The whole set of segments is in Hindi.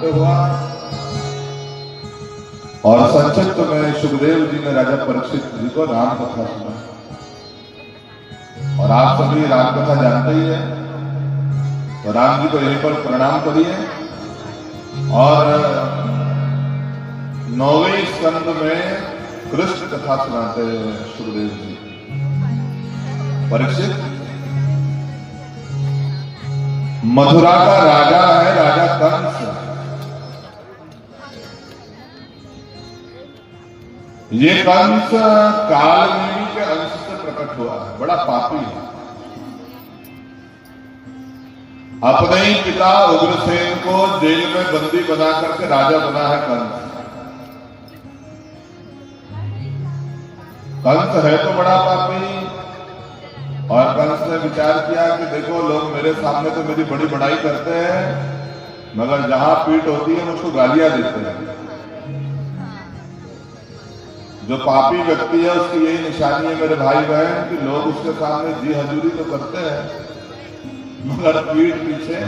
प्रकट हुआ और संक्षिप्त में सुखदेव जी ने राजा परीक्षित जी को राम कथा सुना। और आप सभी राम कथा जानते ही है, तो राम जी को यहीं पर प्रणाम करिए। और 9वें स्कंद में कृष्ण कथा सुनाते हैं सुखदेव जी। परीक्षित मथुरा का राजा है, राजा कंस। ये कंस कालनेमी के अंश से प्रकट हुआ है, बड़ा पापी है। अपने ही पिता उग्रसेन को जेल में बंदी बना करके राजा बना है कंस। कंस है तो बड़ा पापी। और कंस ने विचार किया कि देखो, लोग मेरे सामने तो मेरी बड़ी बड़ाई करते हैं, मगर जहां पीठ होती है मुझको गालियां देते हैं। जो पापी व्यक्ति है उसकी यही निशानी है मेरे भाई बहन, कि लोग उसके सामने जी हजूरी तो करते हैं, मगर पीठ पीछे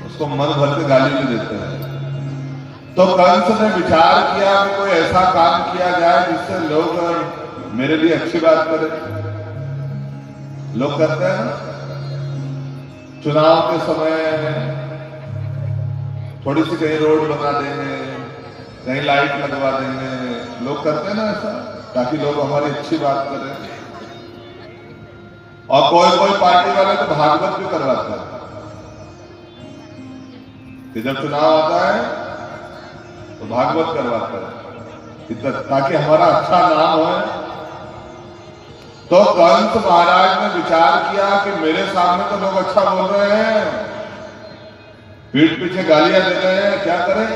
उसको मन भर के गाली भी देते हैं। तो कंस ने विचार किया कि कोई ऐसा काम किया जाए जिससे लोग मेरे लिए अच्छी बात करें। लोग कहते हैं ना, चुनाव के समय थोड़ी सी कहीं रोड बना देंगे, कहीं लाइट लगवा देंगे, लोग करते हैं ना ऐसा, ताकि लोग हमारी अच्छी बात करें। और कोई कोई पार्टी वाले तो भागवत भी करवाते हैं कि जब चुनाव आता है तो भागवत करवाते हैं ताकि हमारा अच्छा नाम हो। तो कंस महाराज ने विचार किया कि मेरे सामने तो लोग अच्छा बोल रहे हैं, पीठ पीछे गालियां दे रहे हैं, क्या करें,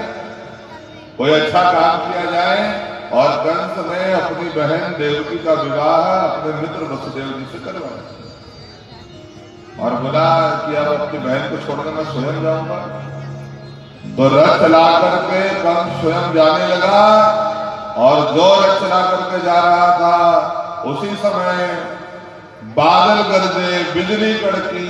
कोई अच्छा काम किया जाए। और कंस ने अपनी बहन देवकी का विवाह अपने मित्र वसुदेव जी से करवाया और बोला कि अब अपनी बहन को छोड़कर मैं स्वयं जाऊंगा। तो रथ चला करके कंस स्वयं जाने लगा। और जो रथ चला करके जा रहा था, उसी समय बादल गरजे, बिजली कड़की,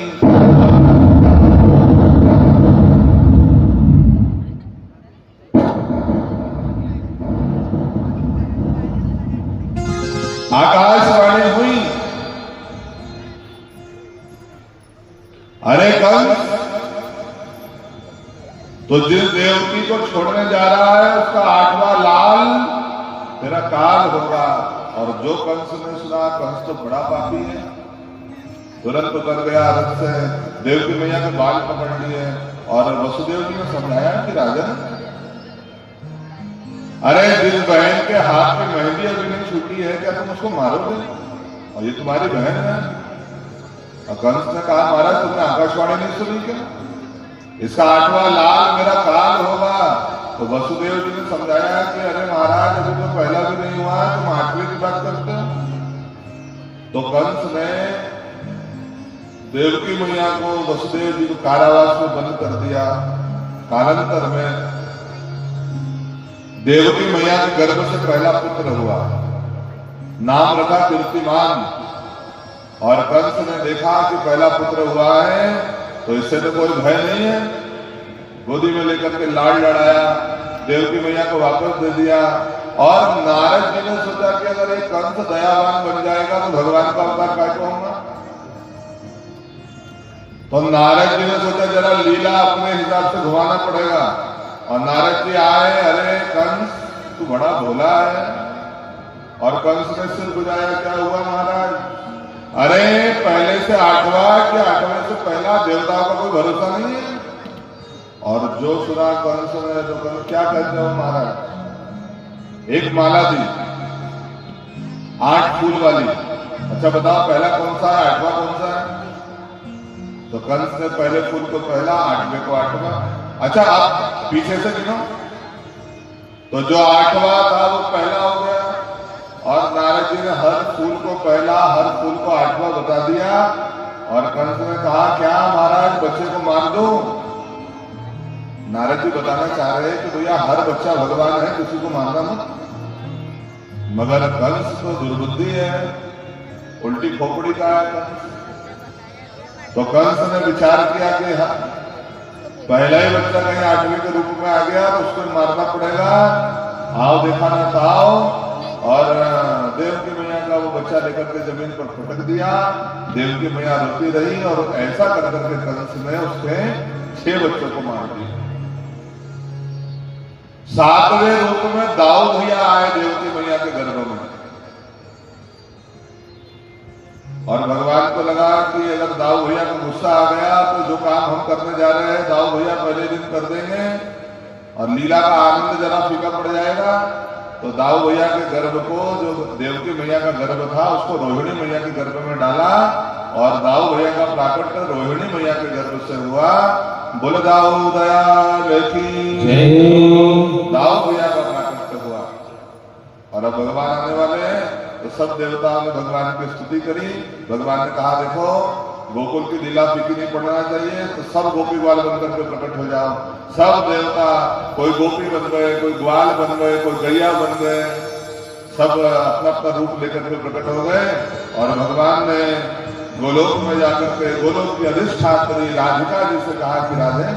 आकाशवाणी हुई, अरे कंस, तो जिस देवकी को छोड़ने जा रहा है उसका 8वां लाल तेरा काल होगा। और जो कंस ने सुना, कंस तो बड़ा पापी है, तुरंत उतर गया रथ से, देवकी मैया के बाल पकड़ लिए। और वसुदेव जी ने समझाया कि राजन, अरे जिस बहन के हाथ में मेहंदी अभी नहीं छूटी है, क्या तुम उसको मारोगे? और ये तुम्हारी बहन है। और कंस ने कहा, महाराज तुमने आकाशवाणी नहीं सुनी क्या? इसका 8वां लाल मेरा काल होगा। तो वसुदेव जी ने समझाया कि अरे महाराज, अभी तो पहला भी नहीं हुआ, तुम 8वें की बात करते हो। तो कंस ने देवकी मैया को, वसुदेव जी को कारावास में बंद कर दिया। कालांतर में देवकी मैया के गर्भ से पहला पुत्र हुआ, नाम रखा कीर्तिमान। और कंस ने देखा कि पहला पुत्र हुआ है तो इससे तो कोई भय नहीं है, गोदी में लेकर के लाड़ लड़ाया, देवकी मैया को वापस दे दिया। और नारद जी ने सोचा कि अगर एक कंस दयावान बन जाएगा तो भगवान का अवतार क्या कहूंगा। तो नारद जी ने सोचा जरा लीला अपने हिसाब से घुमाना पड़ेगा। और नारद जी आए, अरे कंस तू बड़ा भोला है। और कंस ने सिर बुझाया, क्या हुआ महाराज? अरे पहले से 8वां कि 8वें से पहला, देवताओं का कोई भरोसा नहीं है। और जो सुना कंस ने, तो कंस क्या कहते हो महाराज? एक माला दी 8 फूल वाली, अच्छा बताओ पहला कौन सा है, 8वां कौन सा है? तो कंस ने पहले फूल को पहला, 8वें को 8वां। अच्छा आप पीछे से गिनो, तो जो 8वां था वो पहला हो गया। और नारद जी ने हर फूल को पहला, हर फूल को 8वां बता दिया। और कंस ने कहा, क्या महाराज बच्चे को मार दूं? नारद जी बताना चाह रहे हैं कि भैया हर बच्चा भगवान है, किसी को मारना मत। मगर कंस तो दुर्बुद्धि है, उल्टी खोपड़ी का है कंस। तो कंस ने विचार किया कि पहला ही बच्चा कहीं 8वीं के रूप में आ गया तो उसको मारना पड़ेगा, आओ देखा ना तो आओ। और देवकी मैया का वो बच्चा लेकर के जमीन पर फटक दिया, देवकी मैया रोती रही और ऐसा कर करके कंस ने उसके 6 बच्चों को मार दिया। 7वें रूप में दाऊ भैया आए देवकी मैया के गर्भ में, और भगवान को लगा कि अगर दाऊ भैया को गुस्सा आ गया तो जो काम हम करने जा रहे हैं दाऊ भैया पहले दिन कर देंगे और लीला का आनंद जरा फीका पड़ जाएगा। तो दाऊ भैया के गर्भ को, जो देवकी मैया का गर्भ था, उसको रोहिणी मैया के गर्भ में डाला और दाऊ भैया का प्राकट्य रोहिणी मैया के गर्भ से हुआ। बोल दाऊ दयाल की जय। दाऊ भैया का प्राकट्य हुआ और अब भगवान आने वाले हैं तो सब देवताओं ने भगवान की स्तुति करी। भगवान ने कहा देखो गोकुल की लीला फीकी नहीं पड़ना चाहिए, तो सब गोपी ग्वाल बनकर के प्रकट हो जाओ। सब देवता, कोई गोपी बन गए, कोई ग्वाल बन गए, कोई गैया बन गए, सब अपना अपना रूप लेकर के प्रकट हो गए। और भगवान ने गोलोक में जाकर के गोलोक की अधिष्ठात्री राधिका जी से कहा कि राधे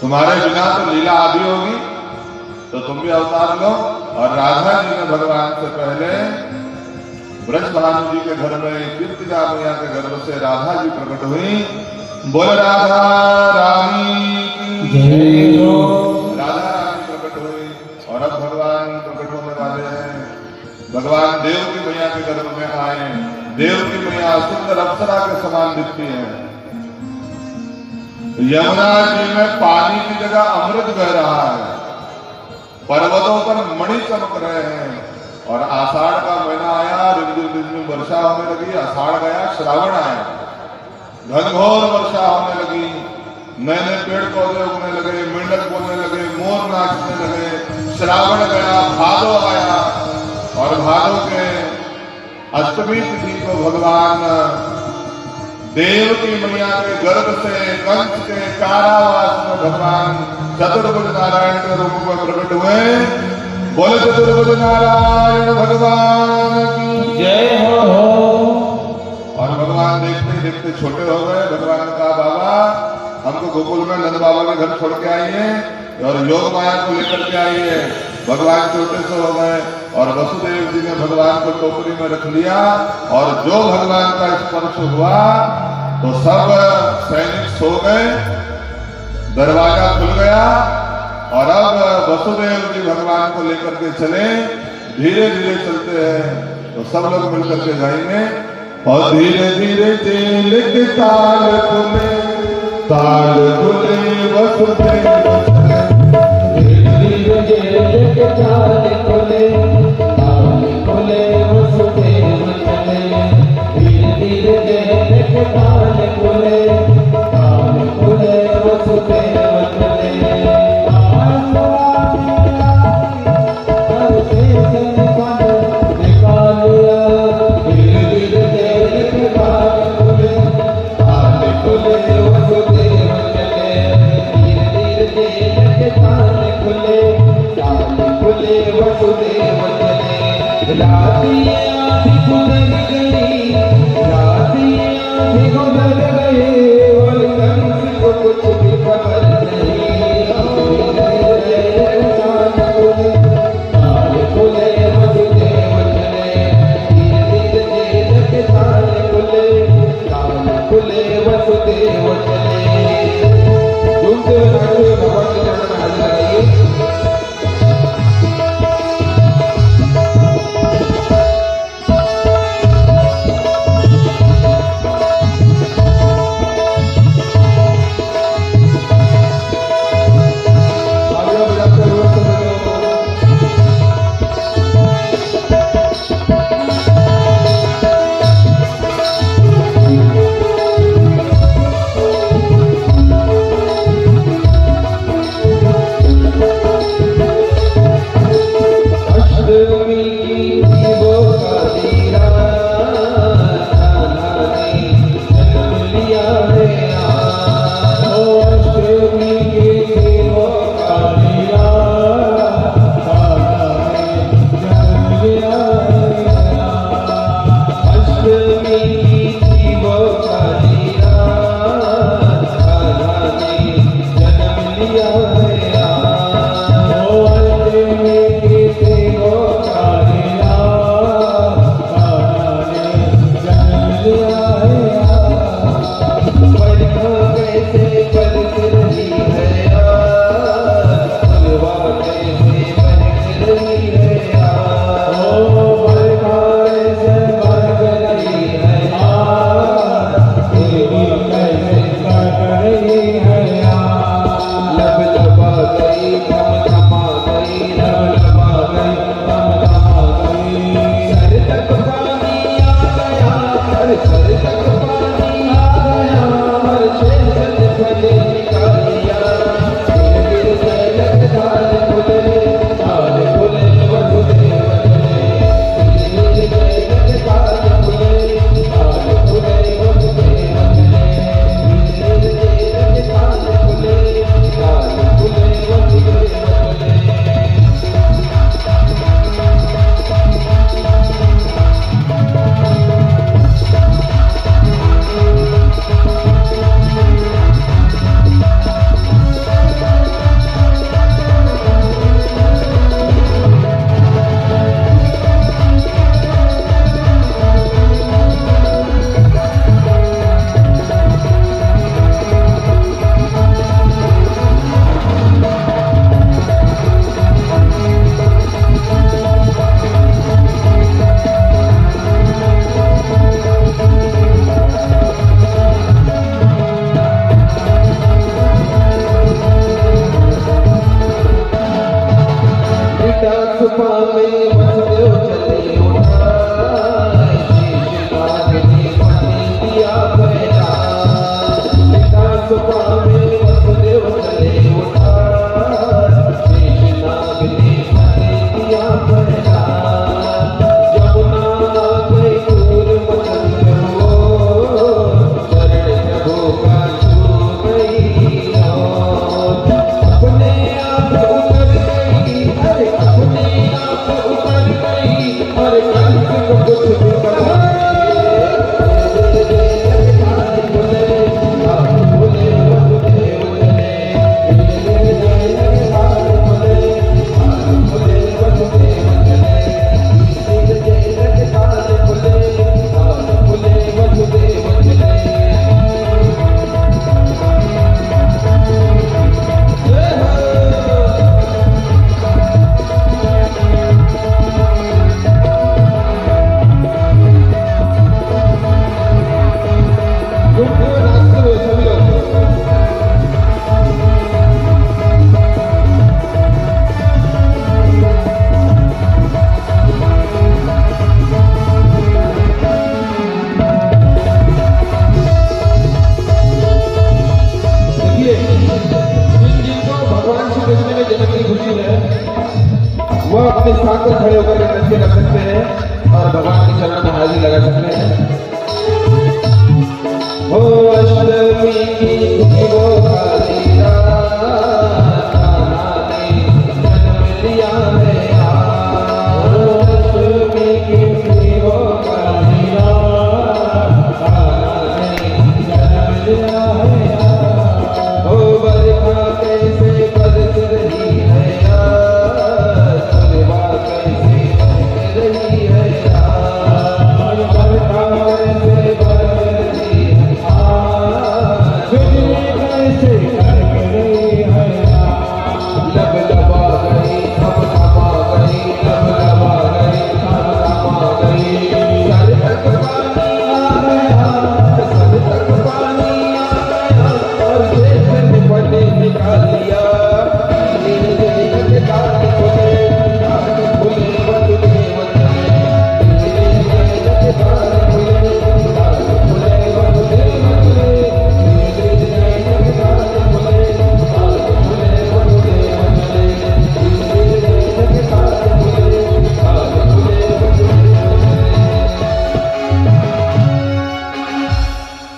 तुम्हारे बिना तो लीला आदि होगी, तो तुम भी अवतार लो। और राधा जी ने भगवान से पहले ब्रज भानु जी के घर में कीर्तिजा मैया के गर्भ से राधा जी प्रकट हुई। बोल राधा रानी की जय। राधा रानी प्रकट हुई और अब भगवान प्रकट होने वाले हैं। भगवान देवकी मैया के गर्भ में आए। देवकी मैया सुंदर अप्सरा के समान दिखती है। यमुना जी में पानी की जगह अमृत बह रहा है, पर्वतों पर मणि चमक रहे हैं। और आषाढ़ का महीना आया, रिमझिम वर्षा होने लगी। आषाढ़ गया, श्रावण आया, घनघोर वर्षा होने लगी। नए नए पेड़ पौधे उगने लगे, मेंढक बोलने लगे, मोर नाचने लगे। श्रावण गया, भादो आया और भादो के अष्टमी तिथि को भगवान देवकी मैया के गर्भ से कंस के कारावास में भगवान चतुर्भुज नारायण के रूप में प्रकट हुए। बोले चतुर्भुज नारायण भगवान की जय हो। और भगवान देखते देखते छोटे हो गए। भगवान ने कहा बाबा हमको गोकुल में नंद बाबा के घर छोड़ के आइए और योग माया को लेकर के आइए। भगवान छोटे से हो गए और वसुदेव जी ने भगवान को टोकरी में रख लिया और जो भगवान का स्पर्श हुआ तो सब सैनिक सो गए, दरवाजा खुल गया और अब वसुदेव जी भगवान को लेकर के चले। धीरे धीरे चलते हैं तो सब लोग मिलकर के गाएंगे। और धीरे धीरे जेल के ताल खुले, ताल खुले वसुदेव चले। धीरे धीरे जेल के ताल खुले, ताल खुले वसुदेव चले। धीरे धीरे जेल के ताल खुले, ताल खुले वसुदेव चले। अपने स्थान पर खड़े होकर नृत्य कर सकते हैं और भगवान के चरणों में हाजिरी लगा सकते हैं। हो अष्टमी की वो काली रात ने जन्म लिया है आज। अष्टमी की वो काली रात ने जन्म लिया है आज। हो बरखा कैसे बरस रही है आज, सुरवा कैसे बह रही है आज। बरखा कैसे बरस रही है आज, बिजली कैसे कड़क रही है आज। लब लबा गई थम थमा गई, लब लबा गई थम थमा गई। सर तक पानी आ गया, सर तक पानी आ गया और जेठ ने पटे निकाल लिया।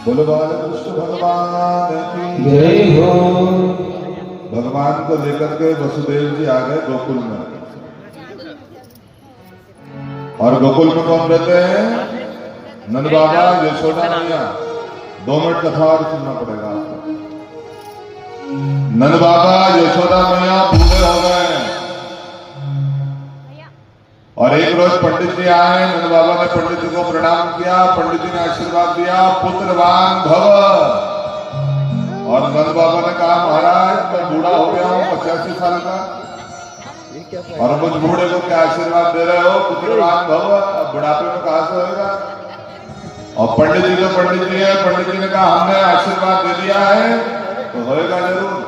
बोलो बालकृष्ण भगवान की जय हो। भगवान को लेकर के वसुदेव जी आ गए गोकुल में। और गोकुल में कौन रहते हैं? नंद बाबा, यशोदा मैया। 2 मिनट कथा और सुनना पड़ेगा आपको। नंद बाबा यशोदा मैया बूढ़े हो गए और एक रोज पंडित जी आए। नंद बाबा ने पंडित जी को प्रणाम किया। पंडित जी ने आशीर्वाद दिया, पुत्रवान भव। और नंद बाबा ने कहा, महाराज मैं बूढ़ा हो गया हूँ, 85 साल का, और मुझ बूढ़े को क्या आशीर्वाद दे रहे हो, पुत्रवान भव। अब बुढ़ापे में कहां से होगा। और पंडित जी तो पंडित जी है। पंडित जी ने कहा हमने आशीर्वाद दे दिया है तो होएगा जरूर।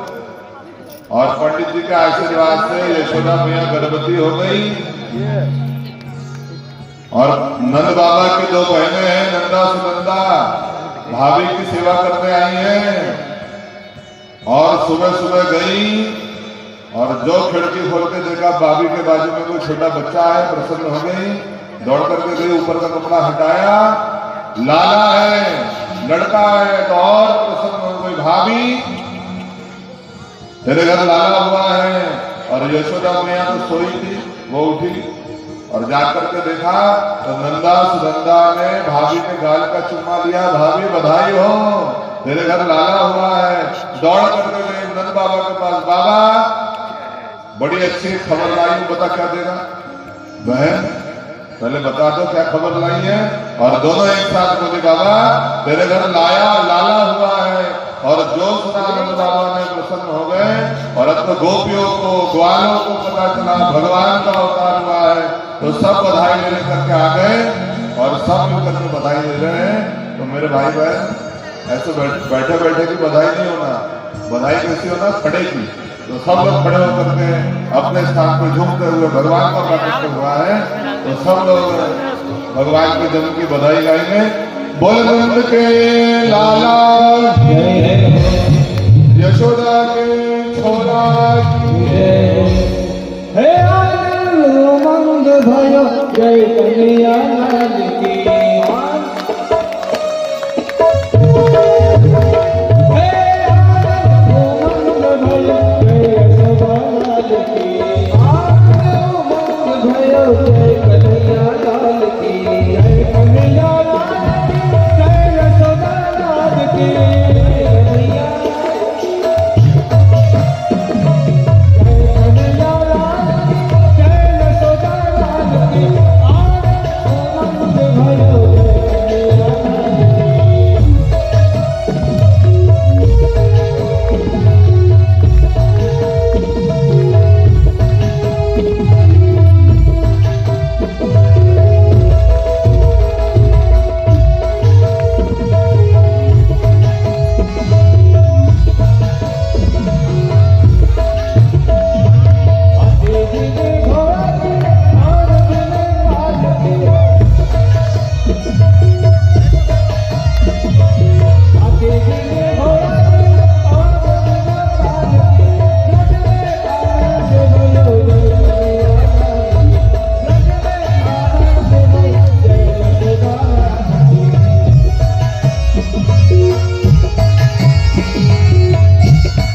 और पंडित जी के आशीर्वाद से यशोदा मैया गर्भवती हो गई। और नंद बाबा की 2 बहनें हैं, नंदा सुनंदा, भाभी की सेवा करने आई हैं। और सुबह सुबह गई और जो खिड़की खोल के देखा भाभी के बाजू में कोई छोटा बच्चा है, प्रसन्न हो गई, दौड़ करके गई, ऊपर का कपड़ा हटाया, लाला है, लड़का है, तो और प्रसन्न हो गई, भाभी तेरे घर लाला हुआ है। और यशोदा मैया तो सोई थी, वो उठी और जाकर के देखा तो नंदा सुनंदा ने भाभी के गाल का चुम्मा लिया। भाभी बधाई हो, तेरे घर लाला हुआ है। दौड़ करके गए नंद बाबा के पास, बाबा बड़ी अच्छी खबर लाई हूं, बता क्या देगा। बहन पहले बता दो क्या खबर लाई है। और दोनों एक साथ बोले, बाबा तेरे घर लाला हुआ है। और जो सुना नंद बाबा ने प्रसन्न हो गए। और अब तो गोपियों को, ग्वालों को पता चला भगवान का अवतार हुआ है, तो सब बधाई लेने करके आ गए और सब मिलकर के बधाई दे रहे हैं। तो मेरे भाई बहन ऐसे बैठे बैठे की बधाई नहीं होना, बधाई कैसी होना, खड़े की। तो सब लोग खड़े होकर के अपने स्थान पर झूमते हुए भगवान का प्राकट्य हुआ है, तो सब लोग भगवान के जन्म की बधाई गाएंगे। बोल नंद के लाला यशोदा के छोरा की हे आनंद मंद भयो जय कन्हैया